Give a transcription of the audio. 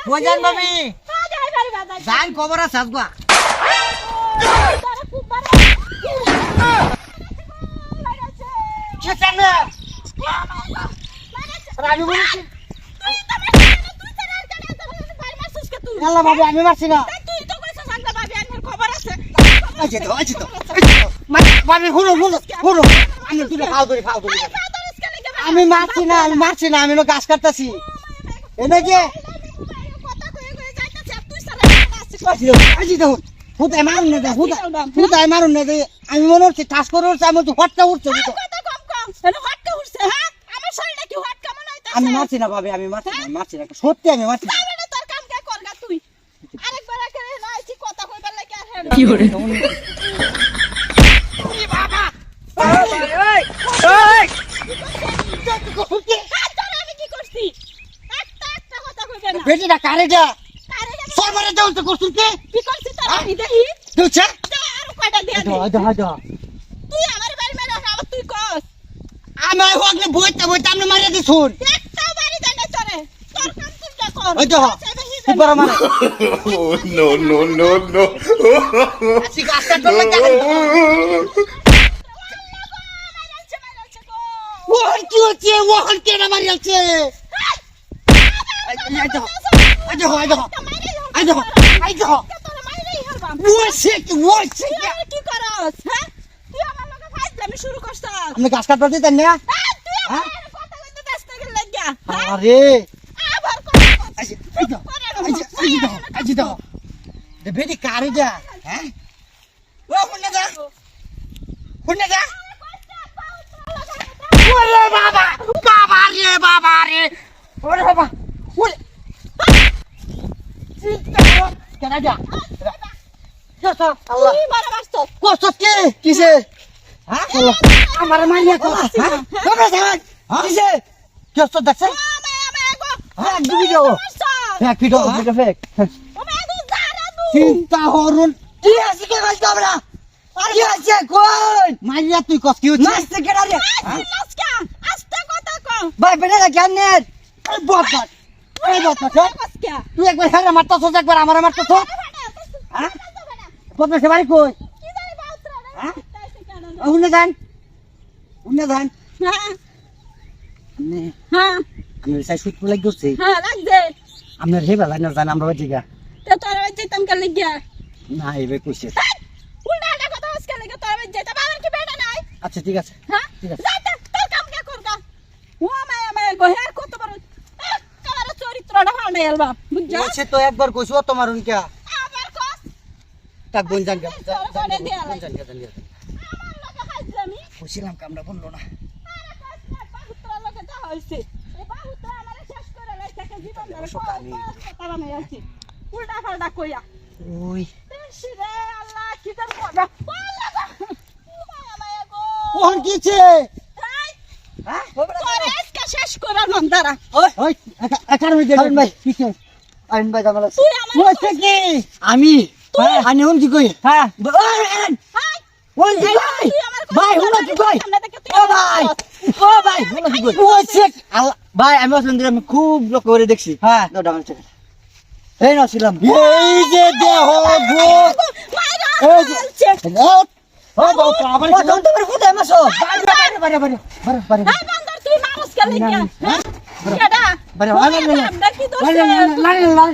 বোঝান ভাবি জান খবর আছে আজগা চেতনা রাজু বলছি আল্লাহ ভাবি আমি মারছি না আছে তো ভাবি হুড়ো আমি তুই খাও ধরি আমি মারছি না আমি গাছ কাটতাছি এনে যে মারুন না আমি মনে হচ্ছে ঠাস করে উঠছে আমি হটকা উঠছে আমি মারছি না ভাবি আমি মারছি না সত্যি আমি মারছি না কি করে বেটিটা কারেটা সরবারে দাও তো করছিস কি করছিস আমি দেখি দুচা আর কয়টা দিয়া দে তুই আমার বাড়ি মেরে আবার তুই কস আমি হোকলে বইতে আমি মারিয়ে দি শুন একটা বাড়ি দেন তোরে তোর কাম তুই কর ওই দেখো তুই বড় মার নো আসি গাছ কাটতে লাগা ওহন কে না মারিয়াছে আই দেখো কি করস হ্যাঁ তুই আমার লগে ফাইজলামি শুরু করছস আমি গাছ কাটতে দিতে না হ্যাঁ কথা কইতে ব্যস্ত গেল লাগা আরে আবার আই দাও দে বেডি কারে যা হ্যাঁ ও কোনে যা ওরে বাবা রে ওরে বাবা ওরে কেন যা আল্লাহ তুই মারা মারছ কষ্ট কিসে হ্যাঁ আমার মারিয়া তো হ্যাঁ তোমরা যান কিসে কষ্ট দেখছ হ্যাঁ ভিডিও ফেক চিন্তা হরুন কি আছে কে বলছ আমরা কি আছে কোন মারিয়া তুই কষ্ট কি হচ্ছে নাচতে কেডা রে আস্তে কথা কও ভাই বেটা জ্ঞানের এই বদমাস তুই একবার হেরে মারতাছ একবার আমারে মারতাছ হ্যাঁ বদমাস বাড়ি কই কি জানি বাউত্রা হ্যাঁ উন্নে যান হ্যাঁ আমি সাইসিক লাগ গেছে হ্যাঁ লাগছে আমরা হে বেলা না জান আমরা বাজিগা তে তোর যেতাম কে লাগিয়া না এবে কইছে উল্টা কথা আজকে লাগে তোর যেতে বাবার কি বেটা নাই আচ্ছা ঠিক আছে হ্যাঁ ঠিক আছে যা তোর কাম কে করগা ও মায়া গোহের কত বড় কালার চরিত্রটা ভালো নাই আলবা বুঝছ আছে তো একবার কইছো তোমার উনকা আবার কস তাক বোন জান আমার লাগে হাজলামি কইছিলাম কামড়া বললো না আরে কস না বাহুত্রা লাগে যা হইছে এই বাহুত্রা আমারে শেষ করে লাইছে জীবন ধরে কথা নাই আছে উল্টা পাল্টা কইয়া ওই শিরে আল্লাহ কি জান মজা মায়া গো কোন কিছে হ্যাঁ তোরে আজকে শেষ করার মন্দারা ওই একার মধ্যে ভাই কিছে আইন ভাই জামালা তুই আমার কি আমি আনি হুন কি কই হ্যাঁ ওই ভাই হুন কি কই ও ভাই হুন কি কই ওই চেক ভাই আমি সুন্দর আমি খুব লোক করে দেখছি হ্যাঁ দাও ডাবল চেক এই নাছিলাম এই যে দেহ গো এই যে ও বাবা আবার তোমার ফুটে মাসো বারে বারে বান্দর তুই মানুষ কে লাগিয়া হ্যাঁ কেডা বারে আমরা কি দোষ লাগে